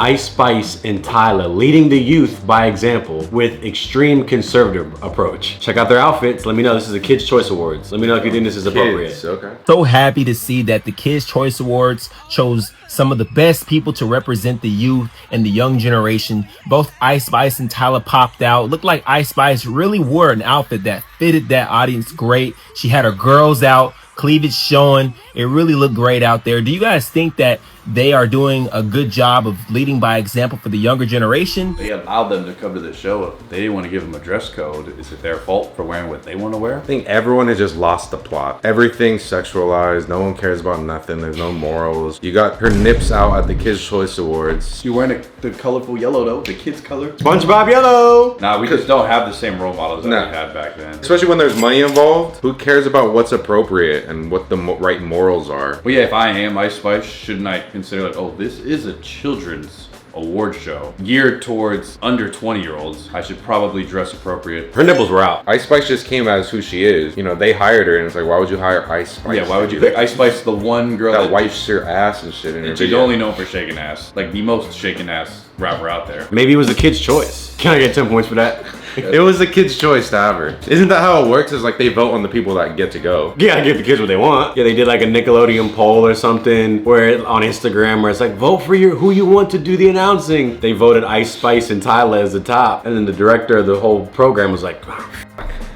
Ice Spice and Tyler leading the youth by example with extreme conservative approach. Check out their outfits. Let me know. This is the Kids' Choice Awards. Let me know if you think this is appropriate. Kids, okay. So happy to see that the Kids' Choice Awards chose some of the best people to represent the youth and the young generation. Both Ice Spice and Tyler popped out. Looked like Ice Spice really wore an outfit that fitted that audience great. She had her girls out, cleavage showing. It really looked great out there. Do you guys think that they are doing a good job of leading by example for the younger generation? They allowed them to come to the show. They didn't want to give them a dress code. Is it their fault for wearing what they want to wear? I think everyone has just lost the plot. Everything's sexualized. No one cares about nothing. There's no morals. You got her nips out at the Kids' Choice Awards. You're wearing the colorful yellow though, the kids' color. SpongeBob yellow. Nah, we just don't have the same role models that we had back then. Especially when there's money involved. Who cares about what's appropriate and what the right morals are? Well, yeah, if I am Ice Spice, shouldn't I consider like, oh, this is a children's award show geared towards under 20-year-olds. I should probably dress appropriate. Her nipples were out. Ice Spice just came as who she is. You know, they hired her and it's like, why would you hire Ice Spice? Yeah, why would you pick Ice Spice, the one girl that wipes her ass and shit in her and she's video. only known for shaking ass. Like the most shaking ass rapper out there. Maybe it was the Kids' Choice. Can I get 10 points for that? It was the kids' choice to have her. Isn't that how it works? It's like they vote on the people that get to go. Yeah, I give the kids what they want. Yeah, they did like a Nickelodeon poll or something where on Instagram where it's like, vote for who you want to do the announcing. They voted Ice Spice and Tyler as the top. And then the director of the whole program was like,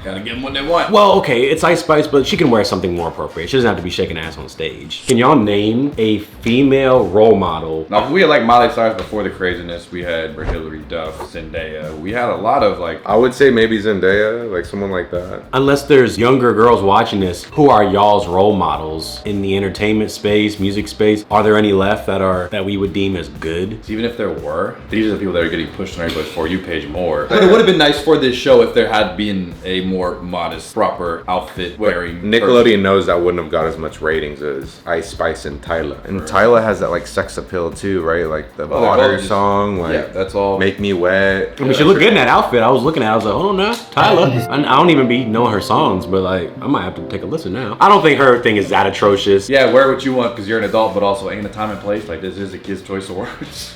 gotta give them what they want. well, okay, it's Ice Spice, but she can wear something more appropriate. She doesn't have to be shaking ass on stage. Can y'all name a female role model? Now, we had like Miley Cyrus before the craziness. We had Hilary Duff, Zendaya. We had a lot of like... I would say maybe Zendaya, like someone like that. Unless there's younger girls watching this, who are y'all's role models in the entertainment space, music space? Are there any left that we would deem as good? Even if there were, these are the people that are getting pushed on everybody's For You page more. But it would have been nice for this show if there had been a more modest, proper outfit wearing. Nickelodeon knows that wouldn't have got as much ratings as Ice Spice and Tyler. And Tyler has that like sex appeal too, right? Like the water song, like yeah, that's all. Make Me Wet. I mean, she looked good in that outfit. I was looking at it, I was like, hold on now, Tyler. I don't even be knowing her songs, but like, I might have to take a listen now. I don't think her thing is that atrocious. Yeah, wear what you want because you're an adult, but also ain't a time and place. Like, this is a Kids' Choice Awards.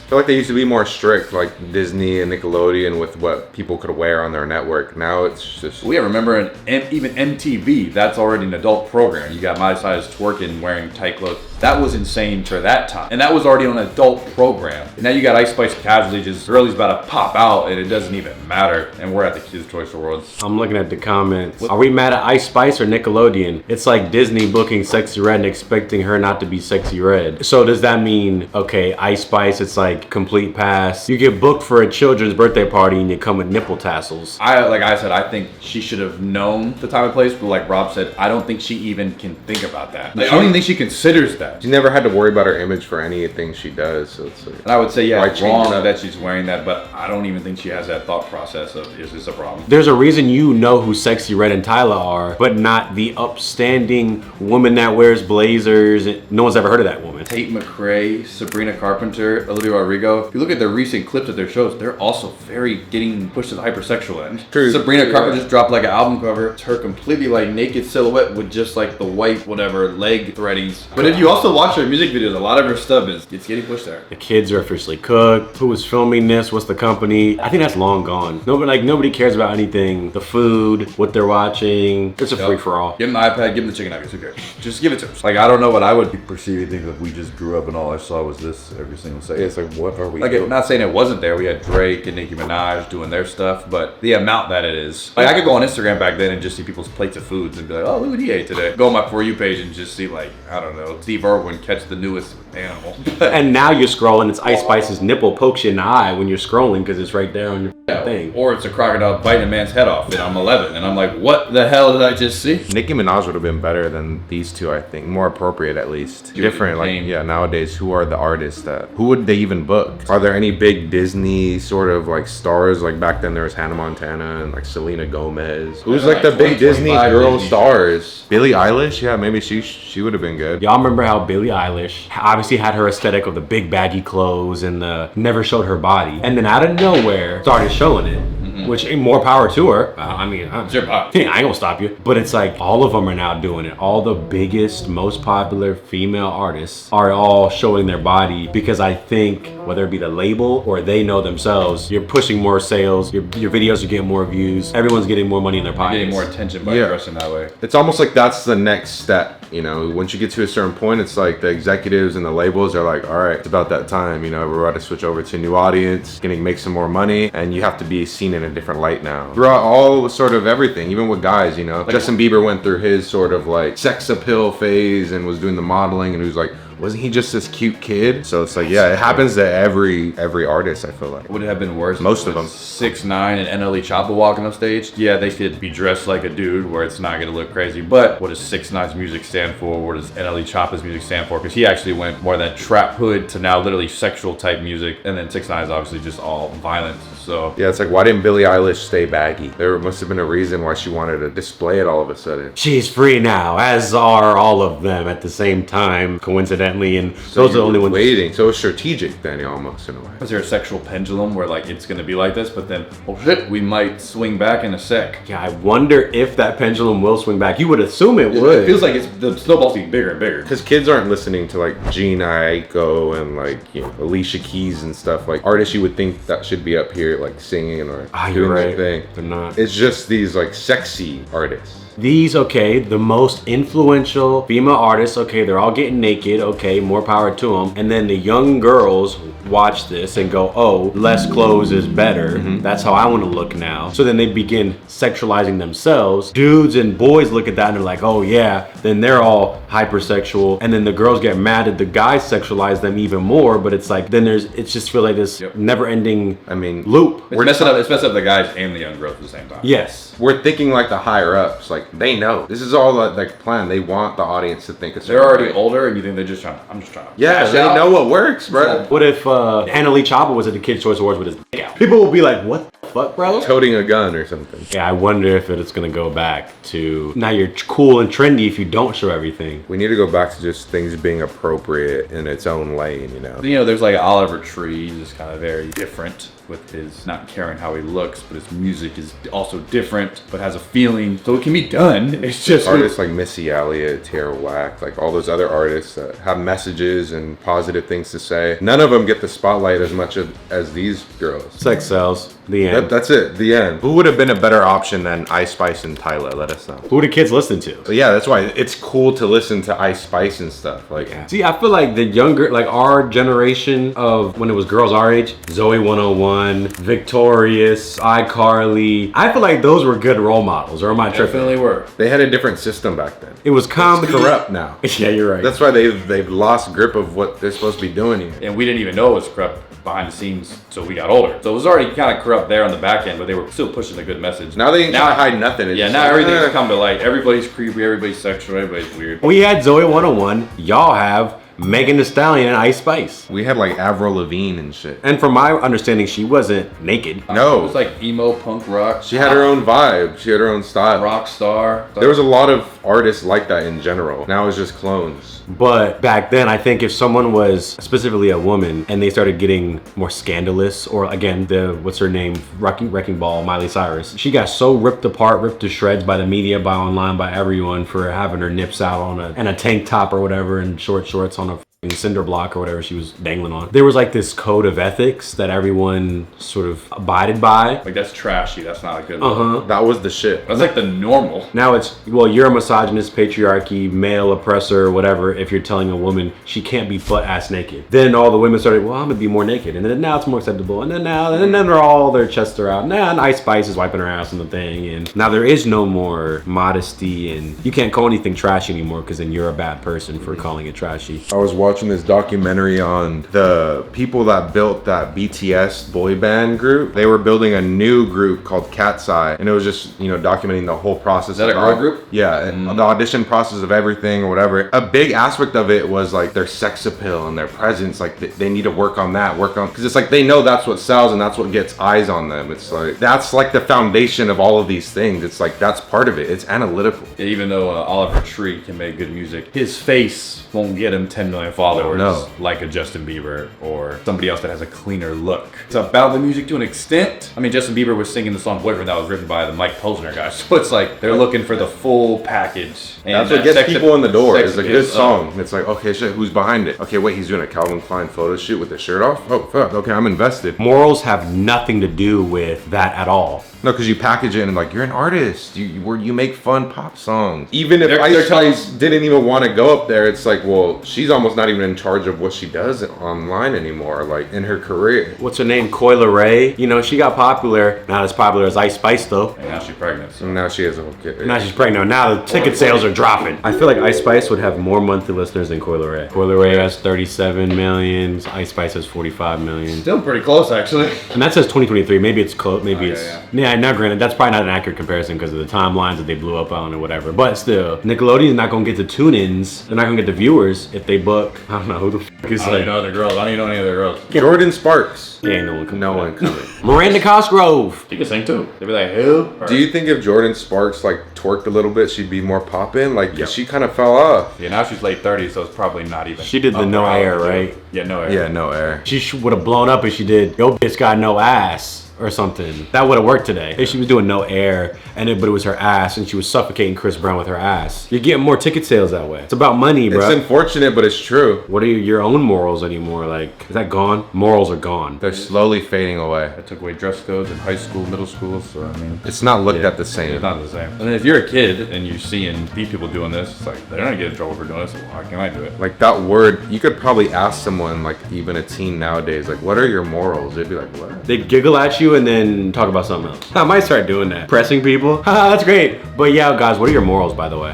I feel like they used to be more strict, like Disney and Nickelodeon, with what people could wear on their network. Now it's just... Well, yeah, remember even MTV, that's already an adult program. You got Miley Cyrus twerking, wearing tight clothes. That was insane for that time. And that was already on an adult program. And now you got Ice Spice casually just girlie's about to pop out and it doesn't even matter. And we're at the Kids' Choice Awards. I'm looking at the comments. Are we mad at Ice Spice or Nickelodeon? It's like Disney booking Sexy Red and expecting her not to be Sexy Red. So does that mean, okay, Ice Spice, it's like complete pass. You get booked for a children's birthday party and you come with nipple tassels. Like I said, I think she should have known the time and place, but like Rob said, I don't think she even can think about that. Like, I don't even think she considers that. She never had to worry about her image for anything she does. So it's like, and I would say, yeah, it's wrong that she's wearing that, but I don't even think she has that thought process of, is this a problem? There's a reason you know who Sexy Red and Tyler are, but not the upstanding woman that wears blazers. No one's ever heard of that woman. Tate McRae, Sabrina Carpenter, Olivia Rodrigo. If you look at their recent clips of their shows, they're also very getting pushed to the hypersexual end. True. Sabrina Carpenter just dropped like an album cover. It's her completely like naked silhouette with just like the white whatever leg threadies. But if you also watch her music videos, a lot of her stuff it's getting pushed there. The kids are officially cooked. Who was filming this? What's the company? I think that's long gone. Nobody cares about anything. The food, what they're watching. It's a free for all. Give them the iPad, give them the chicken nuggets. Who cares? Just give it to them. Like, I don't know what I would be perceiving things if we just grew up and all I saw was this every single second. it's like, what are we like, doing? I'm not saying it wasn't there. We had Drake and Nicki Minaj doing their stuff, but the amount that it is. Like, I could go on Instagram back then and just see people's plates of foods and be like, oh, look what he ate today. Go on my For You page and just see, like, I don't know, Steve Irwin catch the newest animal. And now you're scrolling, it's Ice Spice's nipple pokes you in the eye when you're scrolling because it's right there on your thing. Or it's a crocodile biting a man's head off and I'm 11 and I'm like, what the hell did I just see? Nicki Minaj would have been better than these two, I think. More appropriate, at least. Different, like, yeah, nowadays, who are the artists who would they even book? Are there any big Disney sort of, like, stars? Like, back then there was Hannah Montana and, like, Selena Gomez. Who's, like, the big Disney girl stars? Billie Eilish? Yeah, maybe she would have been good. Y'all remember how Billie Eilish obviously had her aesthetic of the big baggy clothes and the never showed her body. And then out of nowhere, started showing it. which ain't more power to her. I mean, It's your pop. I ain't gonna stop you. But it's like all of them are now doing it. All the biggest, most popular female artists are all showing their body because I think whether it be the label or they know themselves, you're pushing more sales, your videos are getting more views, everyone's getting more money in their pockets. Getting more attention by dressing that way. It's almost like that's the next step. You know, once you get to a certain point, it's like the executives and the labels are like, all right, it's about that time. You know, we're about to switch over to a new audience, gonna make some more money, and you have to be seen in a different light now. Throughout all sort of everything, even with guys, you know, Justin Bieber went through his sort of like sex appeal phase and was doing the modeling, and he was like, wasn't he just this cute kid? So it's like, yeah, it happens to every artist, I feel like. Would it have been worse? Most of them. 6ix9ine and NLE Choppa walking up stage. Yeah, they should be dressed like a dude where it's not gonna look crazy. But what does 6ix9ine's music stand for? What does NLE Choppa's music stand for? Because he actually went more that trap hood to now literally sexual type music. And then 6ix9ine is obviously just all violence. So Yeah, it's like, why didn't Billie Eilish stay baggy? There must have been a reason why she wanted to display it all of a sudden. She's free now, as are all of them at the same time, coincidentally, and those are the only ones. Waiting, so it's strategic then, almost in a way. is there a sexual pendulum where like it's gonna be like this, but then oh shit, we might swing back in a sec? Yeah, I wonder if that pendulum will swing back. You would assume it would. It feels like the snowball's getting bigger and bigger. Because kids aren't listening to like Gina Aiko and like, you know, Alicia Keys and stuff. Like artists you would think that should be up here like singing or You're doing right. their thing. They're not. It's just these like sexy artists. These, okay, the most influential female artists, okay, they're all getting naked, okay, more power to them. And then the young girls watch this and go, oh, less clothes is better. That's how I want to look now. So then they begin sexualizing themselves. Dudes and boys look at that and they're like, oh yeah, then they're all hypersexual. And then the girls get mad at the guys sexualize them even more. But it's like, then it's just feel like this never ending, loop. It's messing up the guys and the young girls at the same time. Yes. We're thinking like the higher ups, like they know. This is all like plan. They want the audience to think it's They're already older and you think they're just trying I'm just trying to Yeah, cash they out. know what works, bro. What if NLE Choppa was at the Kids' Choice Awards with his dick out? People will be like, what the fuck, bro? Toting a gun or something. Yeah, I wonder if it's gonna go back to now you're cool and trendy if you don't show everything. We need to go back to just things being appropriate in its own lane, you know. You know, there's like Oliver Tree, he's kind of very different with his not caring how he looks, but his music is also different, but has a feeling, so it can be done. It's just Artists like Missy Elliott, Tara Whack, like all those other artists that have messages and positive things to say. None of them get the spotlight as much as these girls. Sex sells. The end. That's it. The end. Who would have been a better option than Ice Spice and Tyla? Let us know. Who do kids listen to? But yeah, that's why it's cool to listen to Ice Spice and stuff. Like, See, I feel like the younger, like our generation of when it was girls our age, Zoe 101, Victorious, iCarly, I feel like those were good role models. Or am I tripping? definitely were. they had a different system back then. It was comedy. It's corrupt now. Yeah, you're right. That's why they've lost grip of what they're supposed to be doing here. And we didn't even know it was corrupt behind the scenes until we got older. So it was already kind of corrupt there on the back end, but they were still pushing a good message. Now they ain't trying to hide nothing. It's Yeah, just now like, everything's come to light. Everybody's creepy, everybody's sexual, everybody's weird. We had Zoe 101. Y'all have Megan Thee Stallion and Ice Spice. We had like Avril Lavigne and shit. And from my understanding, she wasn't naked. No. It was like emo, punk rock. She had her own vibe. She had her own style. rock star. There was a lot of artists like that in general. Now it's just clones. But back then, I think if someone was specifically a woman and they started getting more scandalous, or again, what's her name, Wrecking Ball, Miley Cyrus, she got so ripped apart, ripped to shreds by the media, by online, by everyone for having her nips out on a tank top or whatever and short shorts on a cinder block or whatever she was dangling on. There was like this code of ethics that everyone sort of abided by. Like that's trashy. That's not a good look. That was the shit. That's like the normal. Now it's, well, you're a misogynist, patriarchy, male oppressor, whatever, if you're telling a woman she can't be butt-ass naked. Then all the women started, well, I'm gonna be more naked. And then now it's more acceptable. And then they're all, their chests are out. Now, and Ice Spice is wiping her ass on the thing. And now there is no more modesty, and you can't call anything trashy anymore because then you're a bad person for calling it trashy. I was watching this documentary on the people that built that BTS boy band group. They were building a new group called Cat's Eye, and it was just, you know, documenting the whole process. Is that a girl group? Yeah, and the audition process of everything or whatever. A big aspect of it was like their sex appeal and their presence. Like they need to work on that, because it's like they know that's what sells and that's what gets eyes on them. It's like that's like the foundation of all of these things. It's like that's part of it. It's analytical. Even though Oliver Tree can make good music, his face won't get him 10 million followers No. like a Justin Bieber or somebody else that has a cleaner look. It's about the music to an extent. I mean, Justin Bieber was singing the song Boyfriend that was written by the Mike Posner guy. So it's like they're looking for the full package. And That's what gets people in the door. sex It's a good appeal. song. It's like, okay, shit, who's behind it? Okay, wait, he's doing a Calvin Klein photo shoot with his shirt off? Oh, fuck, okay, I'm invested. Morals have nothing to do with that at all. No, because you package it and like, you're an artist. You make fun pop songs. Even if They're Ice telling- Spice didn't even want to go up there, it's like, well, she's almost not even in charge of what she does online anymore, like in her career. What's her name? Coyle Ray. You know, she got popular. Not as popular as Ice Spice though. And now she's pregnant. So. And now she has a whole kid. Now she's pregnant. Now the ticket sales are dropping. I feel like Ice Spice would have more monthly listeners than Coyle Ray. Coyle Ray has 37 million. Ice Spice has 45 million. Still pretty close, actually. And that says 2023. Maybe it's close. Maybe Oh, it's yeah, yeah. Now, granted, that's probably not an accurate comparison because of the timelines that they blew up on or whatever. But still, Nickelodeon's not gonna get the tune-ins. They're not gonna get the viewers if they book. I don't know who the fuck is I don't like. even know other girls. I don't even know any other girls. Jordan Sparks. Yeah, ain't no one coming. No one coming. Miranda Cosgrove. She can sing too. They'd be like, who? Do you think if Jordan Sparks like twerked a little bit, she'd be more poppin'? Like, Yep. she kind of fell off. Yeah, now she's late 30s, so it's probably not even. She did the up no her air, alley. right? Yeah, no air. Yeah, no air. She would have blown up if she did. Yo, bitch got no ass or something. That would have worked today. If she was doing no air, but it was her ass, and she was suffocating Chris Brown with her ass. You're getting more ticket sales that way. It's about money, bro. It's unfortunate, but it's true. What are your own morals anymore? Like, is that gone? Morals are gone. They're slowly fading away. I took away dress codes in high school, middle school, so I mean, It's not looked yeah, at the same. It's not the same. And then if you're a kid and you're seeing these people doing this, it's like they're not getting in trouble for doing this. So why can't I do it? Like that word, you could probably ask someone, like even a teen nowadays, like, what are your morals? They'd be like, what? They giggle at you and then talk about something else. I might start doing that. Pressing people. Haha, that's great. But yeah, guys, what are your morals, by the way?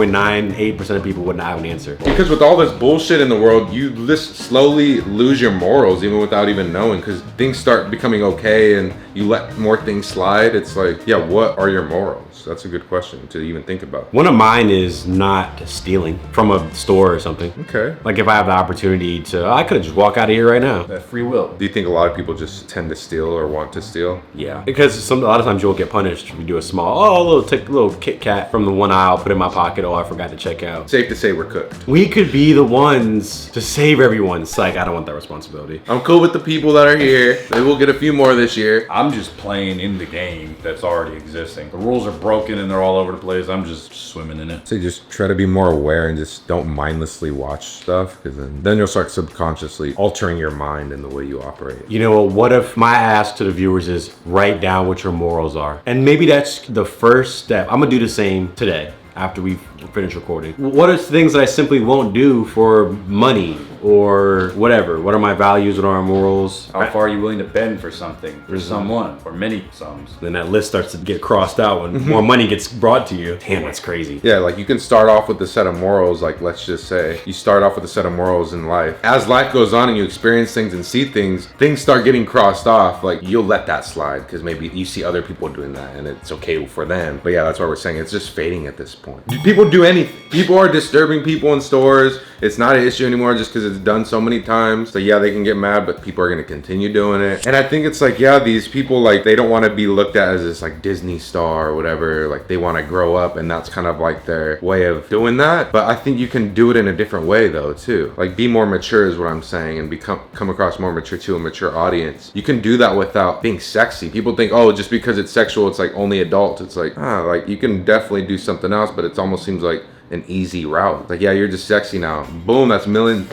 99.98% of people wouldn't have an answer. Because with all this bullshit in the world, you just slowly lose your morals even without even knowing, because things start becoming okay and you let more things slide. It's like, yeah, what are your morals? That's a good question to even think about. One of mine is not stealing from a store or something. Okay. Like if I have the opportunity to, I could just walk out of here right now. That free will. Do you think a lot of people just tend to steal or want to steal? Yeah, because a lot of times you'll get punished if you do a small, little Kit Kat from the one aisle, put in my pocket. Oh, I forgot to check out. Safe to say we're cooked. We could be the ones to save everyone. It's like I don't want that responsibility. I'm cool with the people that are here. Maybe we'll get a few more this year. I'm just playing in the game that's already existing. The rules are broken and they're all over the place. I'm just swimming in it. So just try to be more aware and just don't mindlessly watch stuff, because then you'll start subconsciously altering your mind and the way you operate. You know what if my ask to the viewers is write down what your morals are? And maybe that's the first step. I'm gonna do the same today after we finish recording. What are things that I simply won't do for money or whatever? What are my values? What are my morals? How far are you willing to bend for something, for someone, or many sums? Then that list starts to get crossed out when more money gets brought to you. Damn, that's crazy. Yeah, like you can start off with a set of morals, like let's just say you start off with a set of morals in life. As life goes on and you experience things and see things start getting crossed off, like you'll let that slide because maybe you see other people doing that and it's okay for them. But yeah, that's why we're saying it's just fading at this point. People do anything. People are disturbing people in stores. It's not an issue anymore just because it's done so many times. So yeah, they can get mad, but people are going to continue doing it. And I think it's like, yeah, these people, like, they don't want to be looked at as this like Disney star or whatever. Like they want to grow up and that's kind of like their way of doing that. But I think you can do it in a different way though too. Like be more mature is what I'm saying, and come across more mature to a mature audience. You can do that without being sexy. People think, oh, just because it's sexual, it's like only adults. It's like, like you can definitely do something else, but it almost seems like an easy route. Like, yeah, you're just sexy now. Boom, that's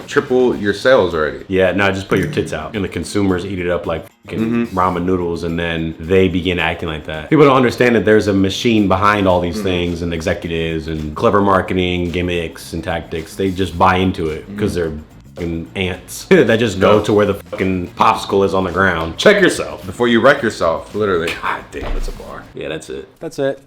triple your sales already. Yeah, no, just put your tits out. And the consumers eat it up like fucking ramen noodles, and then they begin acting like that. People don't understand that there's a machine behind all these things, and executives and clever marketing gimmicks and tactics. They just buy into it because they're fucking ants that just go to where the fucking popsicle is on the ground. Check yourself. Before you wreck yourself, literally. God damn, that's a bar. Yeah, that's it. That's it.